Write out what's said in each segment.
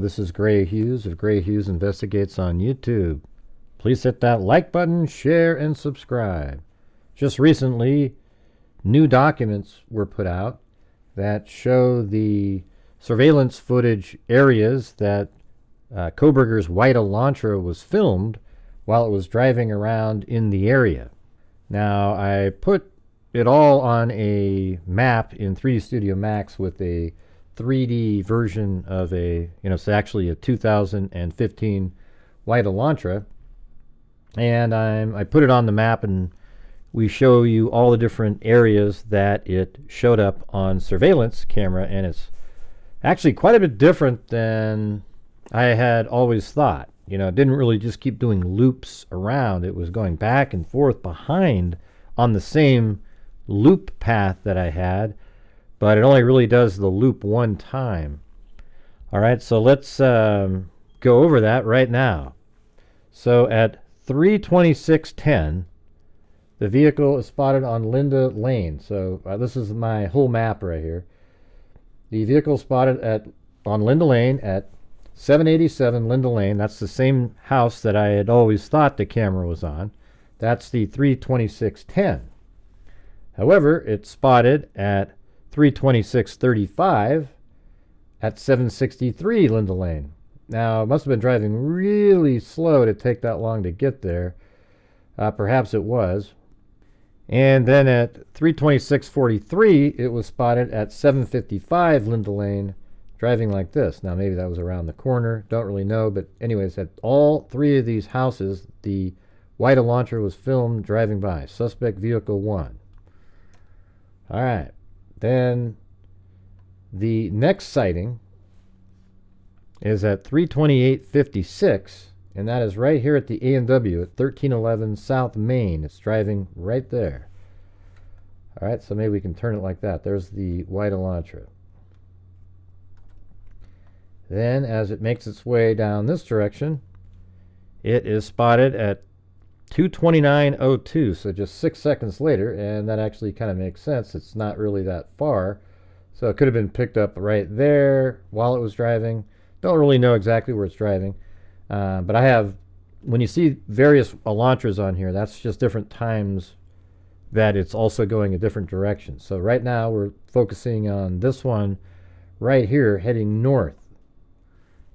this is Grant Hughes of Grant Hughes Investigates on YouTube. Please hit that like button, share, and subscribe. Just recently, new documents were put out that show the surveillance footage areas that Kohberger's white Elantra was filmed while it was driving around in the area. Now, I put it all on a map in 3D Studio Max with a 3D version of it's actually a 2015 white Elantra. And I put it on the map, and we show you all the different areas that it showed up on surveillance camera, and it's actually quite a bit different than I had always thought. It didn't really just keep doing loops around. It was going back and forth behind on the same loop path that I had, but it only really does the loop one time. All right, so let's go over that right now. So at 3:26:10, the vehicle is spotted on Linda Lane. So this is my whole map right here. The vehicle spotted on Linda Lane at 787 Linda Lane. That's the same house that I had always thought the camera was on. That's the 3:26:10. However, it's spotted at 3:26:35 at 763 Linda Lane. Now, it must have been driving really slow to take that long to get there. Perhaps it was. And then at 3:26:43, it was spotted at 755 Linda Lane, driving like this. Now, maybe that was around the corner. Don't really know. But anyways, at all three of these houses, the white Elantra was filmed driving by. Suspect vehicle 1. All right. Then the next sighting is at 3:28:56, and that is right here at the A&W at 1311 South Main. It's driving right there. All right, so maybe we can turn it like that. There's the white Elantra. Then, as it makes its way down this direction, it is spotted at 2:29:02, so just 6 seconds later, and that actually kind of makes sense. It's not really that far, so it could have been picked up right there while it was driving. Don't really know exactly where it's driving, but I have, when you see various Elantras on here, that's just different times that it's also going a different direction. So right now we're focusing on this one right here heading north,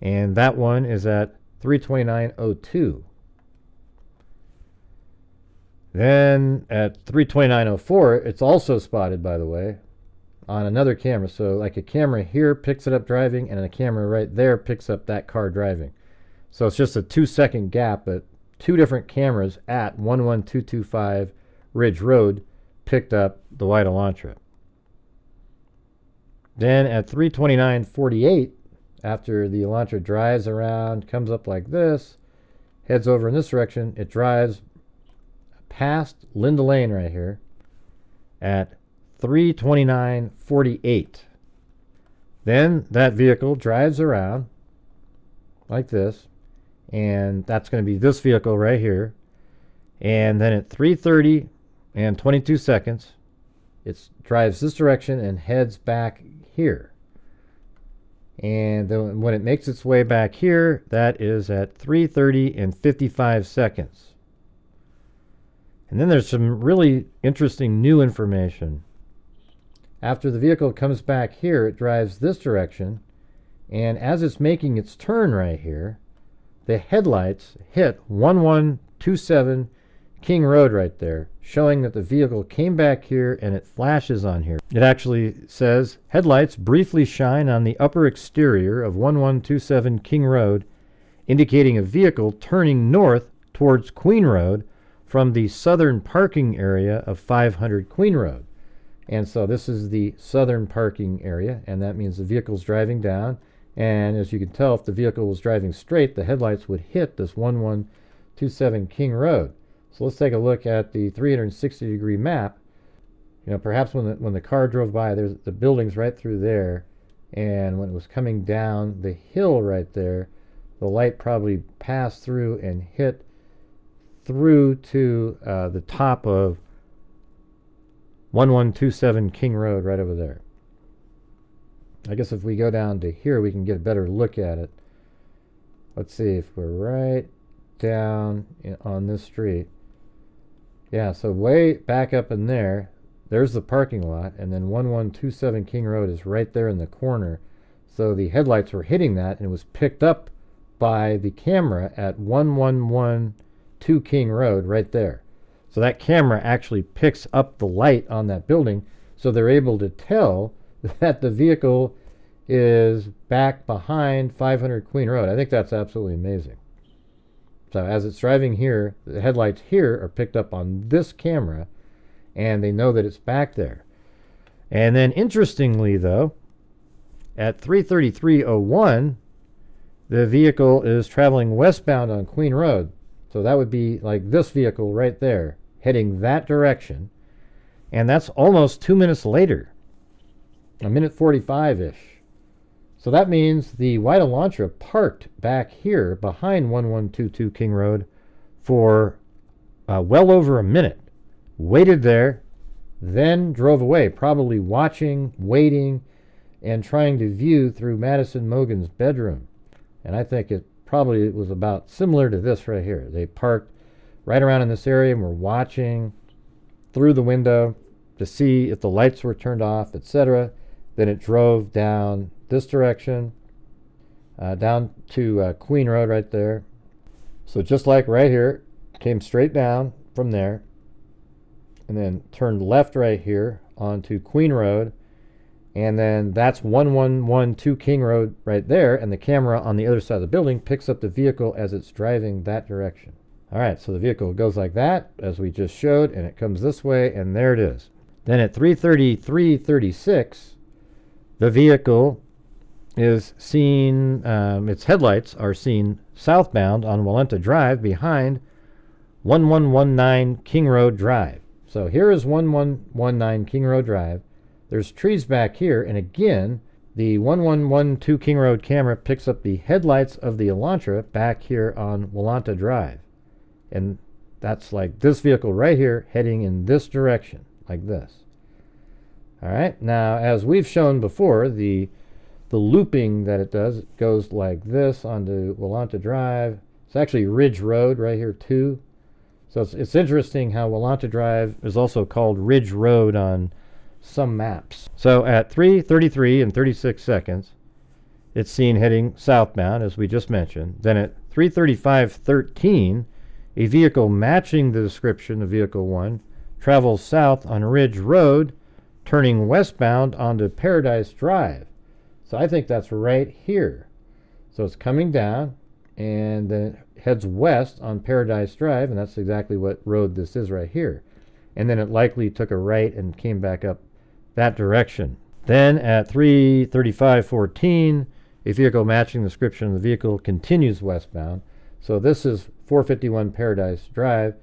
and that one is at 3:29:02. Then at 3:29:04, it's also spotted, by the way, on another camera. So like a camera here picks it up driving, and a camera right there picks up that car driving. So it's just a 2-second gap, but two different cameras at 11225 Ridge Road picked up the white Elantra. Then at 3:29:48, after the Elantra drives around, comes up like this, heads over in this direction, it drives past Linda Lane right here at 3:29:48. Then that vehicle drives around like this, and that's going to be this vehicle right here. And then at 3:30 and 22 seconds, it drives this direction and heads back here. And then when it makes its way back here, that is at 3:30 and 55 seconds. And then there's some really interesting new information. After the vehicle comes back here, it drives this direction, and as it's making its turn right here, the headlights hit 1127 King Road right there, showing that the vehicle came back here and it flashes on here. It actually says, headlights briefly shine on the upper exterior of 1127 King Road, indicating a vehicle turning north towards Queen Road from the southern parking area of 500 Queen Road. And so this is the southern parking area, and that means the vehicle's driving down. And as you can tell, if the vehicle was driving straight, the headlights would hit this 1127 King Road. So let's take a look at the 360-degree map. Perhaps when the car drove by, there's the buildings right through there, and when it was coming down the hill right there, the light probably passed through and hit through to the top of 1127 King Road right over there. I guess if we go down to here, we can get a better look at it. let's see if we're right down on this street. Yeah, so way back up in there, there's the parking lot, and then 1127 King Road is right there in the corner. So the headlights were hitting that, and it was picked up by the camera at 1112 King Road right there. So that camera actually picks up the light on that building, so they're able to tell that the vehicle is back behind 500 Queen Road. I think that's absolutely amazing. So as it's driving here, the headlights here are picked up on this camera, and they know that it's back there. And then interestingly, though, at 3:33:01, the vehicle is traveling westbound on Queen Road. So that would be like this vehicle right there, heading that direction. And that's almost 2 minutes later, a minute 45-ish. So that means the white Elantra parked back here behind 1122 King Road for well over a minute, waited there, then drove away, probably watching, waiting, and trying to view through Madison Mogen's bedroom. And I think it probably was about similar to this right here. They parked right around in this area and were watching through the window to see if the lights were turned off, etc. Then it drove down this direction, down to Queen Road right there. So just like right here, came straight down from there, and then turned left right here onto Queen Road, and then that's 1112 King Road right there, and the camera on the other side of the building picks up the vehicle as it's driving that direction. All right, so the vehicle goes like that, as we just showed, and it comes this way, and there it is. Then at 3:33:36, the vehicle is seen, its headlights are seen southbound on Walenta Drive behind 1119 King Road Drive. So here is 1119 King Road Drive. There's trees back here, and again, the 1112 King Road camera picks up the headlights of the Elantra back here on Walenta Drive. And that's like this vehicle right here heading in this direction, like this. All right, now as we've shown before, the looping that it does, it goes like this onto Walenta Drive. It's actually Ridge Road right here too. So it's interesting how Walenta Drive is also called Ridge Road on some maps. So at 3:33:36, it's seen heading southbound, as we just mentioned. Then at 3:35:13, a vehicle matching the description of Vehicle 1 travels south on Ridge Road, turning westbound onto Paradise Drive. So I think that's right here. So it's coming down, and then it heads west on Paradise Drive, and that's exactly what road this is right here. And then it likely took a right and came back up that direction. Then at 3:35:14, a vehicle matching the description of the vehicle continues westbound. So this is 451 Paradise Drive,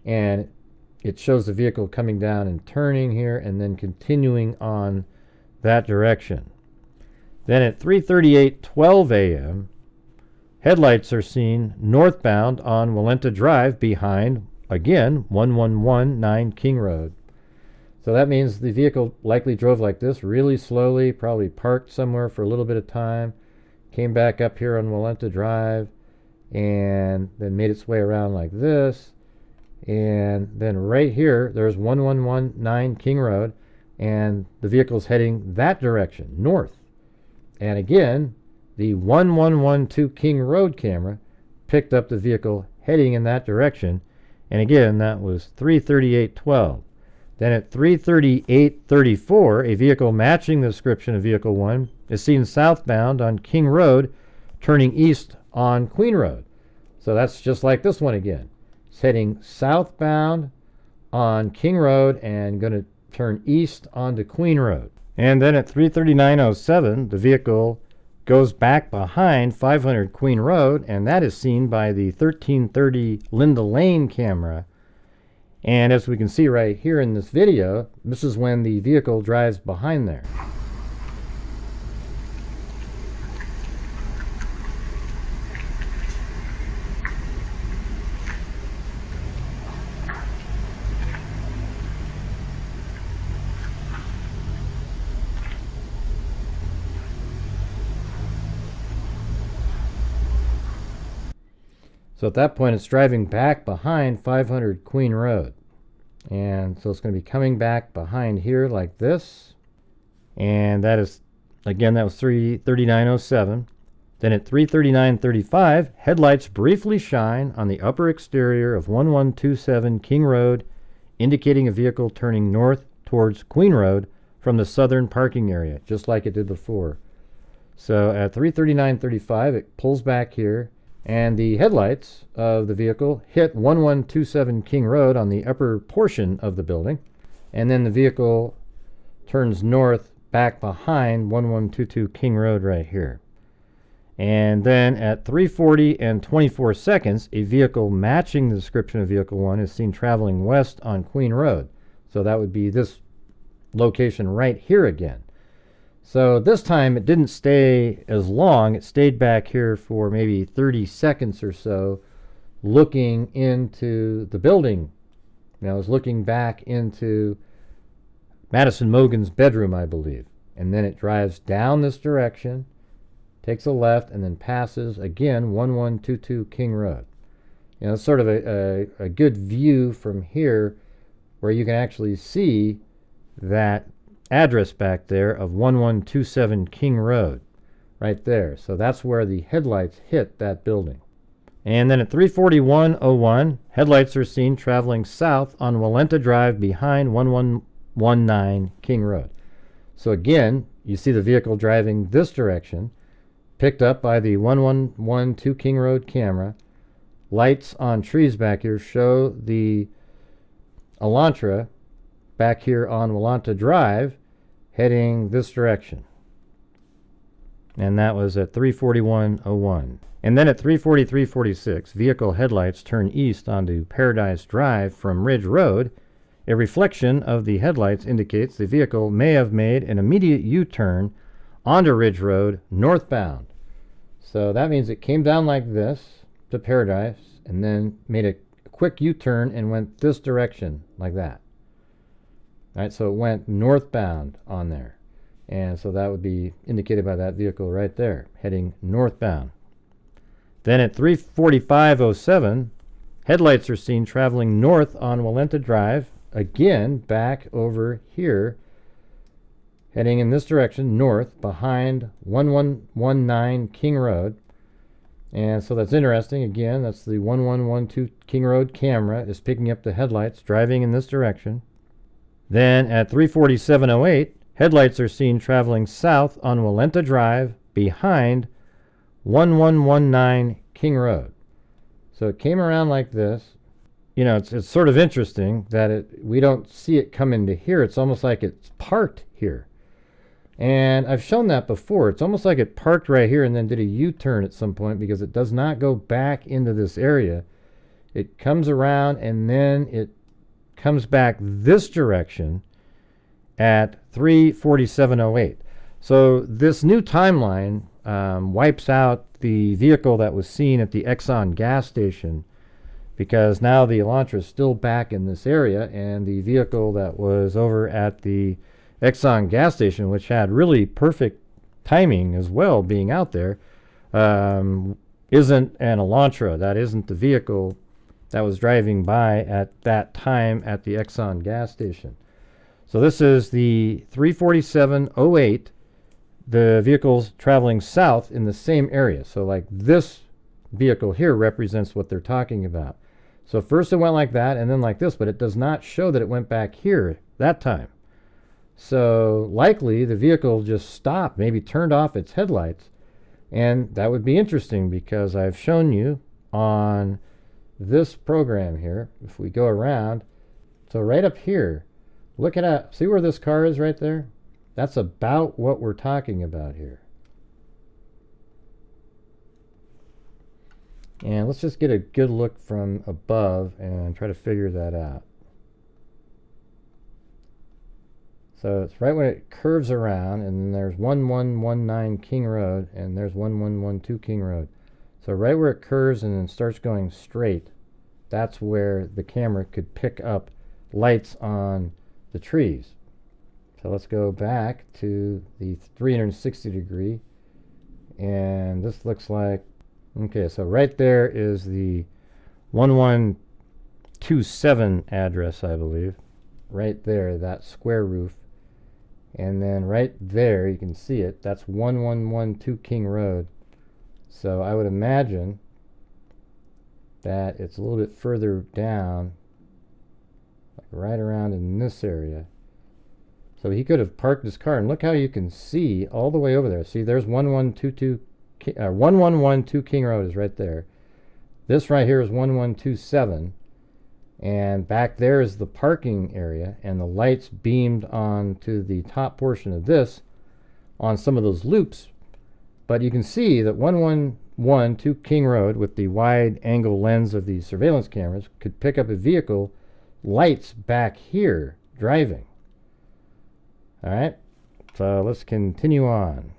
and it shows the vehicle coming down and turning here and then continuing on that direction. Then at 3:38:12 a.m., headlights are seen northbound on Walenta Drive behind, again, 1119 King Road. So that means the vehicle likely drove like this, really slowly, probably parked somewhere for a little bit of time, came back up here on Walenta Drive, and then made its way around like this. And then right here, there's 1119 King Road, and the vehicle's heading that direction, north. And again, the 1112 King Road camera picked up the vehicle heading in that direction. And again, that was 3:38:12. Then at 3:38:34, a vehicle matching the description of Vehicle 1 is seen southbound on King Road, turning east on Queen Road. So that's just like this one again. It's heading southbound on King Road and going to turn east onto Queen Road. And then at 3:39:07, the vehicle goes back behind 500 Queen Road, and that is seen by the 1330 Linda Lane camera. And as we can see right here in this video, this is when the vehicle drives behind there. So at that point, it's driving back behind 500 Queen Road. And so it's going to be coming back behind here like this. And that is, again, that was 339.07. Then at 339.35, headlights briefly shine on the upper exterior of 1127 King Road, indicating a vehicle turning north towards Queen Road from the southern parking area, just like it did before. So at 339.35, it pulls back here, and the headlights of the vehicle hit 1127 King Road on the upper portion of the building, and then the vehicle turns north back behind 1122 King Road right here. And then at 3:40 and 24 seconds, a vehicle matching the description of Vehicle 1 is seen traveling west on Queen Road. So that would be this location right here again. So this time it didn't stay as long. It stayed back here for maybe 30 seconds or so, looking into the building. Now, I was looking back into Madison Mogen's bedroom, I believe. And then it drives down this direction, takes a left, and then passes again 1122 King Road. You know, it's sort of a good view from here where you can actually see that address back there of 1127 King Road right there. So that's where the headlights hit that building. And then at 3:41:01, headlights are seen traveling south on Walenta Drive behind 1119 King Road. So again, you see the vehicle driving this direction, picked up by the 1112 King Road camera. Lights on trees back here show the Elantra back here on Walenta Drive heading this direction. And that was at 3:41:01. And then at 3:43:46, vehicle headlights turn east onto Paradise Drive from Ridge Road. A reflection of the headlights indicates the vehicle may have made an immediate U-turn onto Ridge Road northbound. So that means it came down like this to Paradise and then made a quick U-turn and went this direction like that. All right, so it went northbound on there. And so that would be indicated by that vehicle right there, heading northbound. Then at 3:45:07, headlights are seen traveling north on Walenta Drive, again back over here, heading in this direction, north, behind 1119 King Road. And so that's interesting. Again, that's the 1112 King Road camera is picking up the headlights, driving in this direction. Then at 3:47:08, headlights are seen traveling south on Walenta Drive behind 1119 King Road. So it came around like this. You know, it's sort of interesting that we don't see it come into here. It's almost like it's parked here. And I've shown that before. It's almost like it parked right here and then did a U-turn at some point because it does not go back into this area. It comes around and then it comes back this direction at 3:47:08. So this new timeline wipes out the vehicle that was seen at the Exxon gas station, because now the Elantra is still back in this area, and the vehicle that was over at the Exxon gas station, which had really perfect timing as well being out there, isn't an Elantra. That isn't the vehicle that was driving by at that time at the Exxon gas station. So this is the 3:47:08. The vehicle's traveling south in the same area. So like this vehicle here represents what they're talking about. So first it went like that and then like this, but it does not show that it went back here that time. So likely the vehicle just stopped, maybe turned off its headlights. And that would be interesting because I've shown you on this program here, if we go around, so right up here, look at, see where this car is right there? That's about what we're talking about here. And let's just get a good look from above and try to figure that out. So it's right when it curves around, and then there's 1119 King Road, and there's 1112 King Road. So right where it curves and then starts going straight, that's where the camera could pick up lights on the trees. So let's go back to the 360 degree, and this looks like, okay, so right there is the 1127 address, I believe. Right there, that square roof. And then right there, you can see it. That's 1112 King Road. So I would imagine that it's a little bit further down, like right around in this area. So he could have parked his car, and look how you can see all the way over there. See, there's 1112 King Road is right there. This right here is 1127, and back there is the parking area, and the lights beamed onto the top portion of this on some of those loops. But you can see that 1112 King Road, with the wide angle lens of these surveillance cameras, could pick up a vehicle, lights back here, driving. All right, so let's continue on.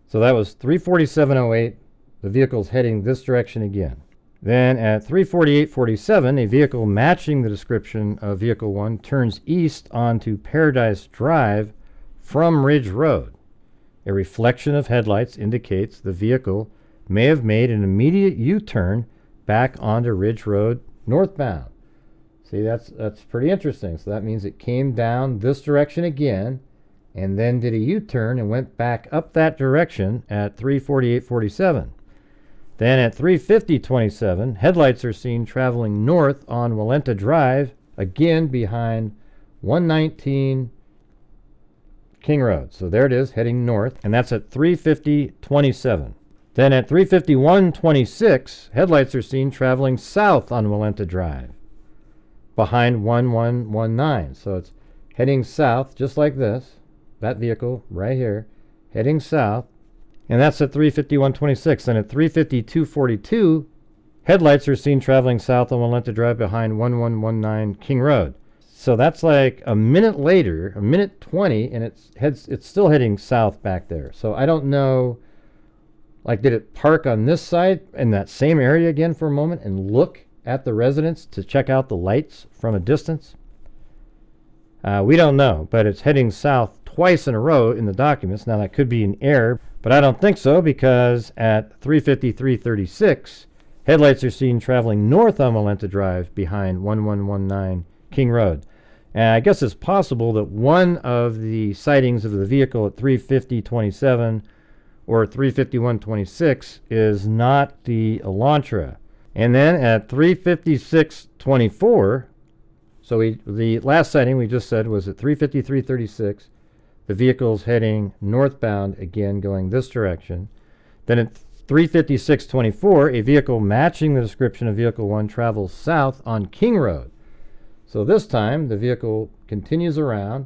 So that was 347.08. The vehicle's heading this direction again. Then at 348.47, a vehicle matching the description of Vehicle 1 turns east onto Paradise Drive from Ridge Road. A reflection of headlights indicates the vehicle may have made an immediate U-turn back onto Ridge Road northbound. See, that's pretty interesting. So that means it came down this direction again and then did a U-turn and went back up that direction at 348.47. Then at 350.27, headlights are seen traveling north on Walenta Drive, again behind 119 King Road. So there it is, heading north, and that's at 350.27. Then at 351.26, headlights are seen traveling south on Walenta Drive, behind 1119. So it's heading south, just like this, that vehicle right here, heading south. And that's at 351.26. And at 352.42, headlights are seen traveling south on Walenta Drive behind 1119 King Road. So that's like a minute later, a minute 20, and it's still heading south back there. So I don't know, like, did it park on this side in that same area again for a moment and look at the residence to check out the lights from a distance? We don't know, but it's heading south twice in a row in the documents. Now that could be an error, but I don't think so, because at 353.36, headlights are seen traveling north on Walenta Drive behind 1119 King Road. And I guess it's possible that one of the sightings of the vehicle at 350.27 or 351.26 is not the Elantra. And then at 356.24, so the last sighting we just said was at 353.36. The vehicle's heading northbound again, going this direction. Then at 356.24, a vehicle matching the description of Vehicle 1 travels south on King Road. So this time the vehicle continues around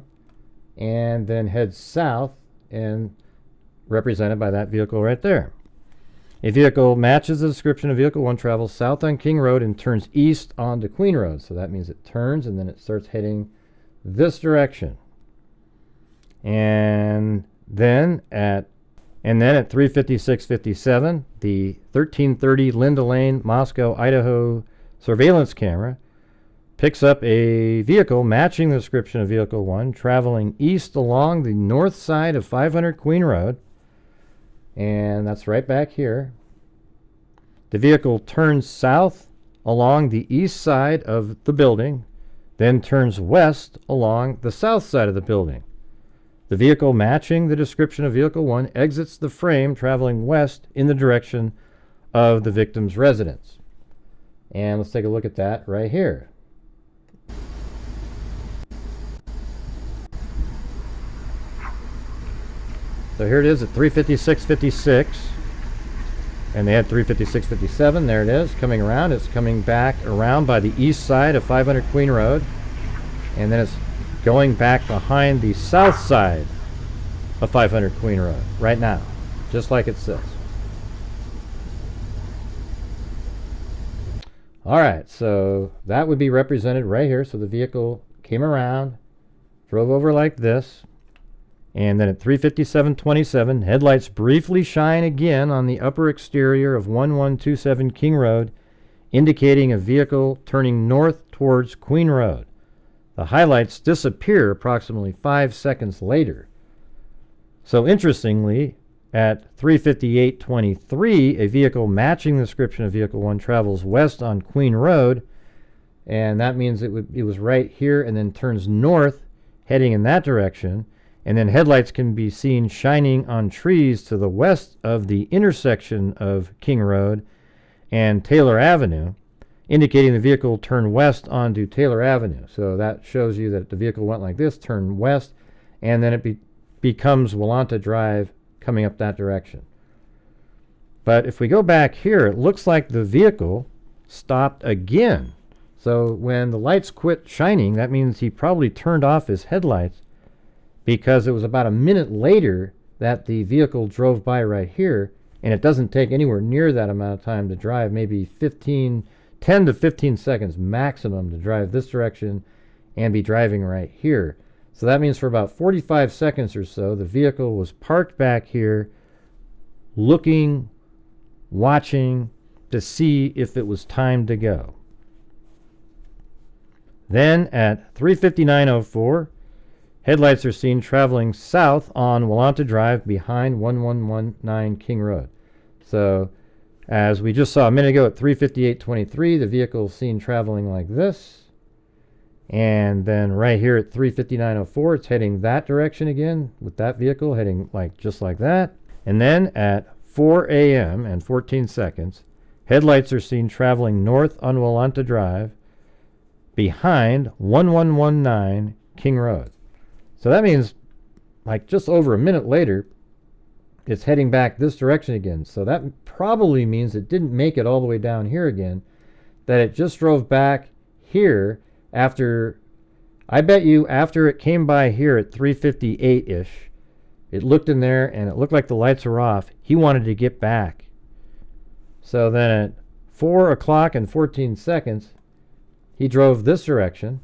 and then heads south, and represented by that vehicle right there. A vehicle matches the description of Vehicle 1 travels south on King Road and turns east onto Queen Road. So that means it turns and then it starts heading this direction. And then at 356.57, the 1330 Linda Lane, Moscow, Idaho surveillance camera picks up a vehicle matching the description of Vehicle 1 traveling east along the north side of 500 Queen Road. And that's right back here. The vehicle turns south along the east side of the building, then turns west along the south side of the building. The vehicle matching the description of Vehicle 1 exits the frame traveling west in the direction of the victim's residence. And let's take a look at that right here. So here it is at 356.56, and they had 356.57. There it is, coming around. It's coming back around by the east side of 500 Queen Road, and then it's going back behind the south side of 500 Queen Road right now, just like it says. All right, so that would be represented right here. So the vehicle came around, drove over like this, and then at 357.27, headlights briefly shine again on the upper exterior of 1127 King Road, indicating a vehicle turning north towards Queen Road. The highlights disappear approximately 5 seconds later. So interestingly, at 3:58:23, a vehicle matching the description of vehicle 1 travels west on Queen Road, and that means it was right here and then turns north, heading in that direction, and then headlights can be seen shining on trees to the west of the intersection of King Road and Taylor Avenue, indicating the vehicle turned west onto Taylor Avenue. So that shows you that the vehicle went like this, turned west, and then it becomes Elantra Drive coming up that direction. But if we go back here, it looks like the vehicle stopped again. So when the lights quit shining, that means he probably turned off his headlights, because it was about a minute later that the vehicle drove by right here, and it doesn't take anywhere near that amount of time to drive, maybe 10 to 15 seconds maximum to drive this direction and be driving right here. So that means for about 45 seconds or so, the vehicle was parked back here, looking, watching to see if it was time to go. Then at 3:59:04, headlights are seen traveling south on Elantra Drive behind 1119 King Road. So as we just saw a minute ago at 3:58:23, the vehicle is seen traveling like this. And then right here at 3:59:04, it's heading that direction again with that vehicle heading just like that. And then at 4 a.m. and 14 seconds, headlights are seen traveling north on Elantra Drive behind 1119 King Road. So that means just over a minute later, it's heading back this direction again. So that probably means it didn't make it all the way down here again, that it just drove back here after, I bet you after it came by here at 3:58-ish, it looked in there and it looked like the lights were off. He wanted to get back. So then at 4 o'clock and 14 seconds, he drove this direction,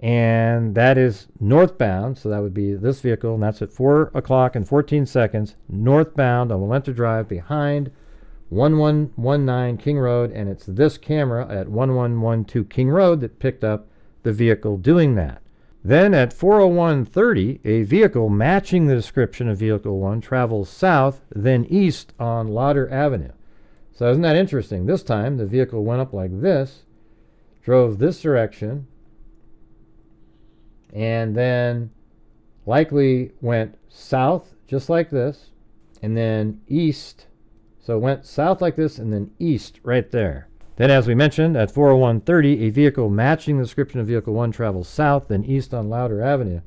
and that is northbound, so that would be this vehicle, and that's at 4 o'clock and 14 seconds, northbound on Elantra Drive behind 1119 King Road, and it's this camera at 1112 King Road that picked up the vehicle doing that. Then at 4:01:30, a vehicle matching the description of Vehicle 1 travels south, then east on Lauder Avenue. So isn't that interesting? This time the vehicle went up like this, drove this direction, and then likely went south just like this, and then east. So it went south like this and then east right there. Then, as we mentioned, at 4:01:30, a vehicle matching the description of Vehicle 1 travels south, then east on Lauder Avenue.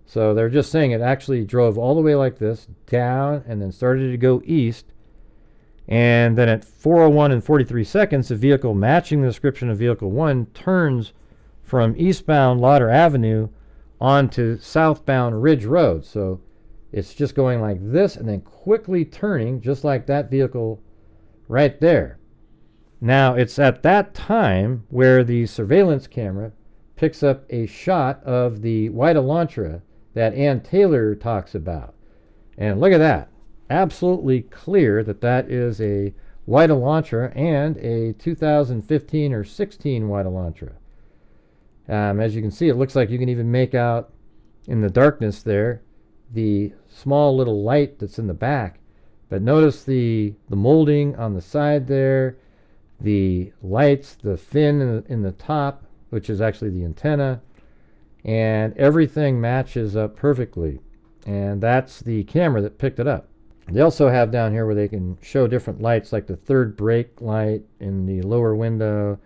So they're just saying it actually drove all the way like this, down, and then started to go east. And then at 4:01 and 43 seconds, a vehicle matching the description of Vehicle 1 turns from eastbound Lauder Avenue onto southbound Ridge Road. So it's just going like this and then quickly turning just like that vehicle right there. Now, it's at that time where the surveillance camera picks up a shot of the white Elantra that Ann Taylor talks about. And look at that. Absolutely clear that that is a white Elantra and a 2015 or 16 white Elantra. As you can see, it looks like you can even make out in the darkness there the small little light that's in the back. But notice the molding on the side there, the lights, the fin in the top, which is actually the antenna, and everything matches up perfectly. And that's the camera that picked it up. They also have down here where they can show different lights, like the third brake light in the lower window.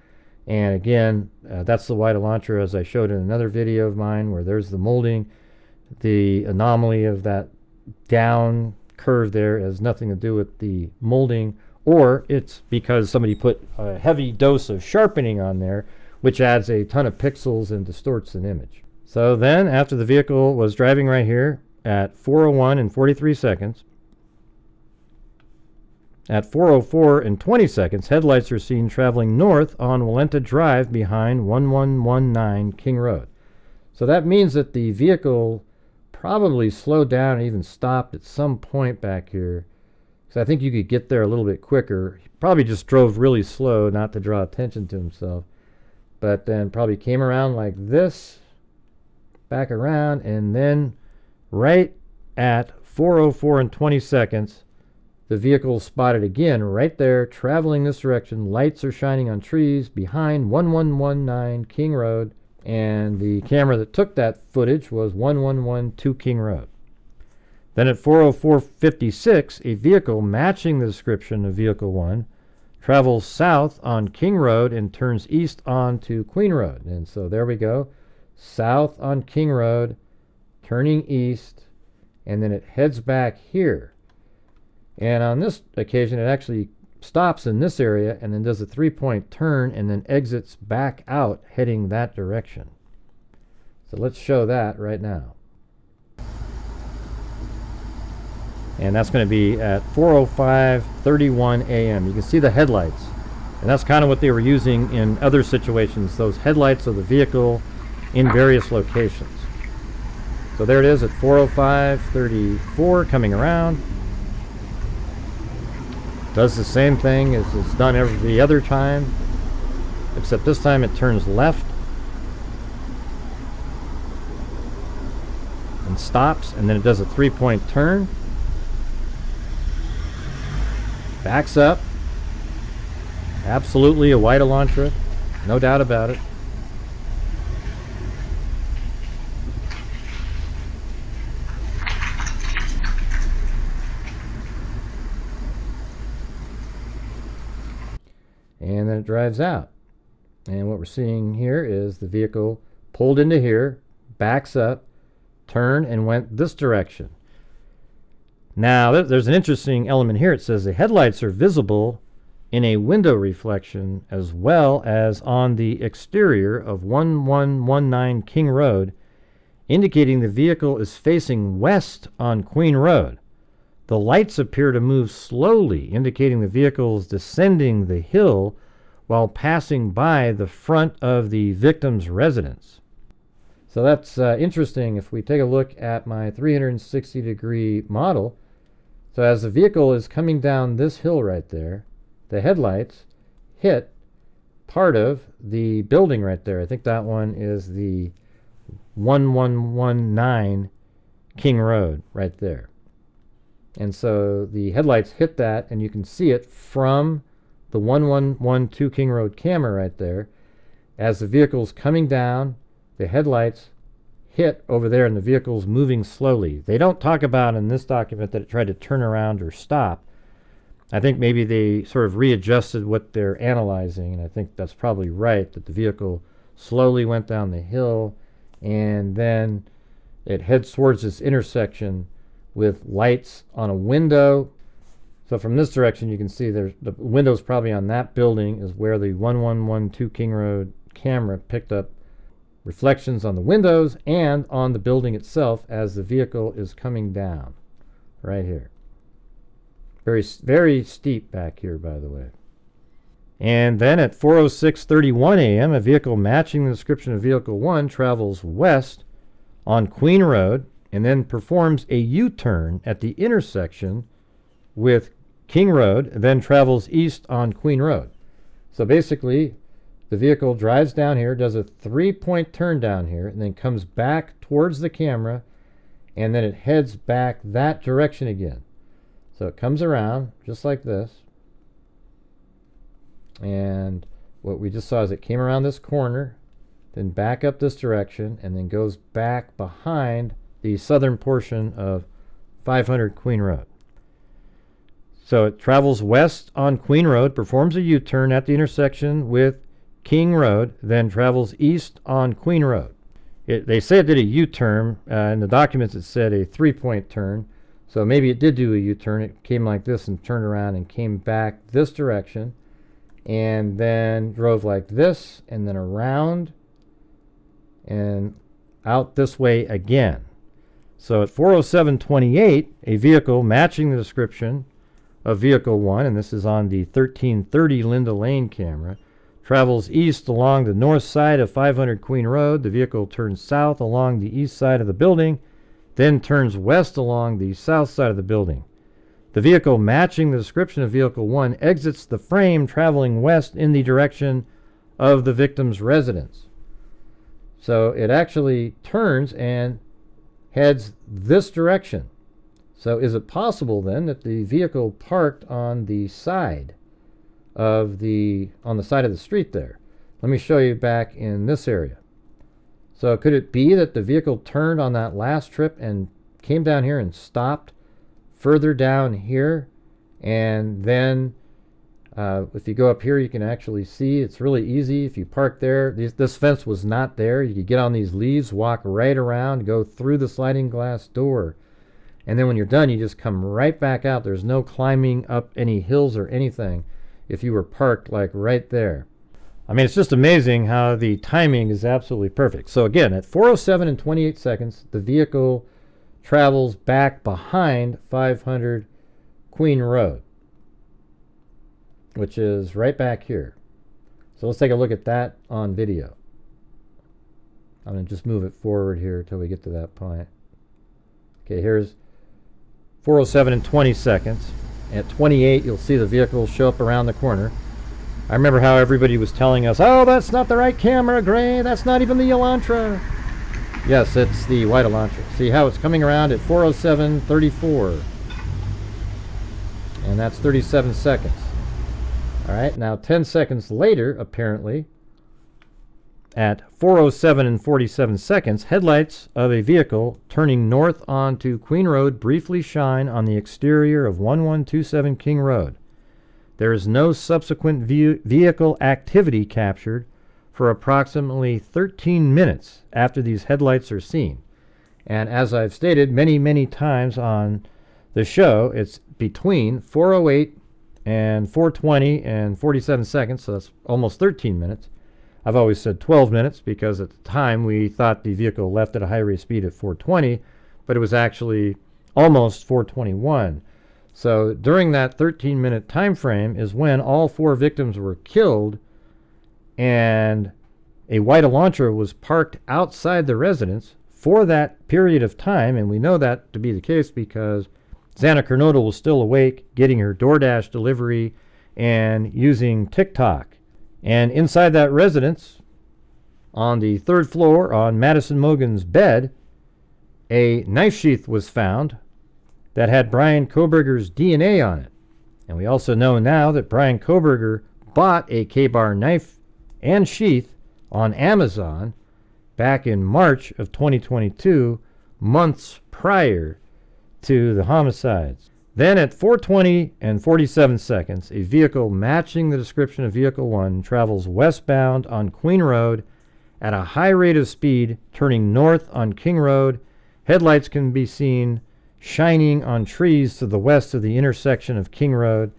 And again, that's the white Elantra, as I showed in another video of mine, where there's the molding. The anomaly of that down curve there has nothing to do with the molding, or it's because somebody put a heavy dose of sharpening on there, which adds a ton of pixels and distorts an image. So then, after the vehicle was driving right here at 4:01 and 43 seconds, at 4:04 and 20 seconds, headlights are seen traveling north on Elantra Drive behind 1119 King Road. So that means that the vehicle probably slowed down and even stopped at some point back here. So I think you could get there a little bit quicker. He probably just drove really slow, not to draw attention to himself. But then probably came around like this, back around, and then right at 4:04 and 20 seconds, the vehicle is spotted again right there, traveling this direction. Lights are shining on trees behind 1119 King Road, and the camera that took that footage was 1112 King Road. Then at 4:04:56, a vehicle matching the description of Vehicle 1 travels south on King Road and turns east onto Queen Road. And so there we go, south on King Road, turning east, and then it heads back here. And on this occasion, it actually stops in this area and then does a 3-point turn and then exits back out heading that direction. So let's show that right now. And that's going to be at 4:05:31 a.m. You can see the headlights. And that's kind of what they were using in other situations, those headlights of the vehicle in various locations. So there it is at 4:05:34 coming around. Does the same thing as it's done every other time, except this time it turns left and stops, and then it does a 3-point turn, backs up. Absolutely a white Elantra, no doubt about it. And then it drives out. And what we're seeing here is the vehicle pulled into here, backs up, turned, and went this direction. Now, there's an interesting element here. It says the headlights are visible in a window reflection as well as on the exterior of 1119 King Road, indicating the vehicle is facing west on Queen Road. The lights appear to move slowly, indicating the vehicle is descending the hill while passing by the front of the victim's residence. So that's interesting. If we take a look at my 360-degree model, so as the vehicle is coming down this hill right there, the headlights hit part of the building right there. I think that one is the 1119 King Road right there. And so the headlights hit that, and you can see it from the 1112 King Road camera right there. As the vehicle's coming down, the headlights hit over there, and the vehicle's moving slowly. They don't talk about in this document that it tried to turn around or stop. I think maybe they sort of readjusted what they're analyzing, and I think that's probably right, that the vehicle slowly went down the hill, and then it heads towards this intersection with lights on a window. So from this direction, you can see there's the windows probably on that building is where the 1112 King Road camera picked up reflections on the windows and on the building itself as the vehicle is coming down right here. Very, very steep back here, by the way. And then at 4:06:31 a.m., a vehicle matching the description of Vehicle 1 travels west on Queen Road and then performs a U-turn at the intersection with King Road, and then travels east on Queen Road. So basically, the vehicle drives down here, does a 3-point turn down here, and then comes back towards the camera, and then it heads back that direction again. So it comes around just like this. And what we just saw is it came around this corner, then back up this direction, and then goes back behind the southern portion of 500 Queen Road. So it travels west on Queen Road, performs a U-turn at the intersection with King Road, then travels east on Queen Road. They say it did a U-turn. In the documents it said a 3-point turn. So maybe it did do a U-turn. It came like this and turned around and came back this direction, and then drove like this and then around and out this way again. So at 4:07:28, a vehicle matching the description of Vehicle 1, and this is on the 1330 Linda Lane camera, travels east along the north side of 500 Queen Road. The vehicle turns south along the east side of the building, then turns west along the south side of the building. The vehicle matching the description of Vehicle 1 exits the frame traveling west in the direction of the victim's residence. So it actually turns and heads this direction. So is it possible then that the vehicle parked on the side of the side of the street there? Let me show you back in this area. So could it be that the vehicle turned on that last trip and came down here and stopped further down here? And then if you go up here, you can actually see it's really easy. If you park there, this fence was not there. You could get on these leaves, walk right around, go through the sliding glass door. And then when you're done, you just come right back out. There's no climbing up any hills or anything if you were parked like right there. I mean, it's just amazing how the timing is absolutely perfect. So again, at 4:07 and 28 seconds, the vehicle travels back behind 500 Queen Road, which is right back here. So let's take a look at that on video. I'm going to just move it forward here until we get to that point. Okay, here's 4:07 and 20 seconds. At 28, you'll see the vehicle show up around the corner. I remember how everybody was telling us, oh, that's not the right camera, Gray. That's not even the Elantra. Yes, it's the white Elantra. See how it's coming around at 4:07:34. And that's 37 seconds. All right, now 10 seconds later, apparently, at 4:07 and 47 seconds, headlights of a vehicle turning north onto Queen Road briefly shine on the exterior of 1127 King Road. There is no subsequent vehicle activity captured for approximately 13 minutes after these headlights are seen. And as I've stated many times on the show, it's between 4:08 and 4:20 and 47 seconds, so that's almost 13 minutes. I've always said 12 minutes because at the time we thought the vehicle left at a high rate of speed at 4:20, but it was actually almost 4:21. So during that 13-minute time frame is when all 4 victims were killed, and a white Elantra was parked outside the residence for that period of time, and we know that to be the case because Xana Kernodle was still awake, getting her DoorDash delivery and using TikTok. And inside that residence, on the 3rd floor on Madison Mogen's bed, a knife sheath was found that had Bryan Kohberger's DNA on it. And we also know now that Bryan Kohberger bought a K-bar knife and sheath on Amazon back in March of 2022, months prior to the homicides. Then at 4:20 and 47 seconds, a vehicle matching the description of Vehicle 1 travels westbound on Queen Road at a high rate of speed, turning north on King Road. Headlights can be seen shining on trees to the west of the intersection of King Road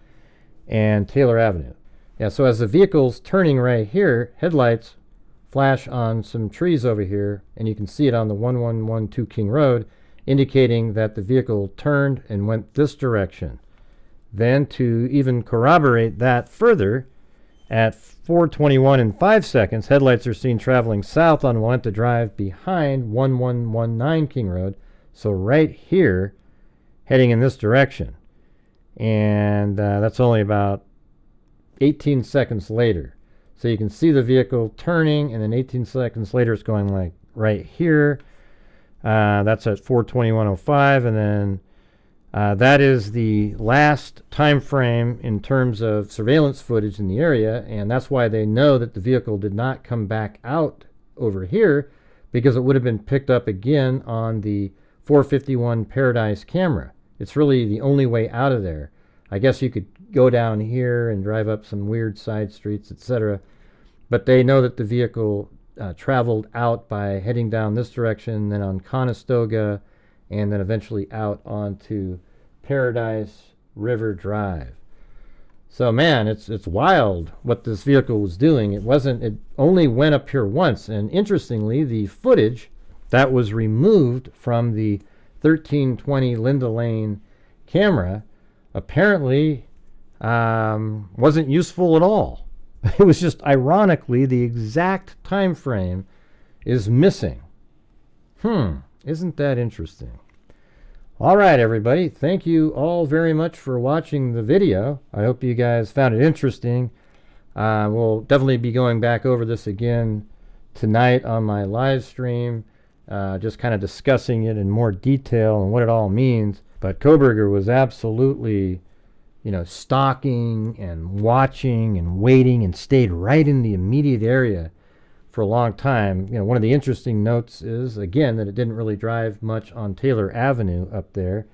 and Taylor Avenue. Yeah, so as the vehicle's turning right here, headlights flash on some trees over here, and you can see it on the 1112 King Road, indicating that the vehicle turned and went this direction. Then to even corroborate that further, at 4:21 and 5 seconds, headlights are seen traveling south on Walenta Drive behind 1119 King Road. So right here, heading in this direction. And that's only about 18 seconds later. So you can see the vehicle turning, and then 18 seconds later it's going like right here. That's at 4:21:05, and then that is the last time frame in terms of surveillance footage in the area, and that's why they know that the vehicle did not come back out over here, because it would have been picked up again on the 451 Paradise camera. It's really the only way out of there. I guess you could go down here and drive up some weird side streets, etc., but they know that the vehicle traveled out by heading down this direction, then on Conestoga, and then eventually out onto Paradise River Drive. So man, it's wild what this vehicle was doing. It only went up here once, and interestingly, the footage that was removed from the 1320 Linda Lane camera apparently wasn't useful at all. It was just, ironically, the exact time frame is missing. Isn't that interesting? All right, everybody. Thank you all very much for watching the video. I hope you guys found it interesting. We'll definitely be going back over this again tonight on my live stream, just kind of discussing it in more detail and what it all means. But Kohberger was absolutely, stalking and watching and waiting and stayed right in the immediate area for a long time. One of the interesting notes is, again, that it didn't really drive much on Taylor Avenue up there.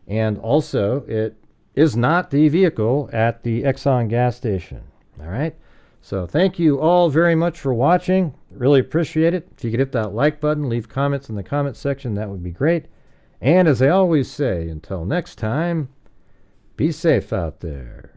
And also, it is not the vehicle at the Exxon gas station. All right? So thank you all very much for watching. Really appreciate it. If you could hit that like button, leave comments in the comment section, that would be great. And as I always say, until next time, be safe out there.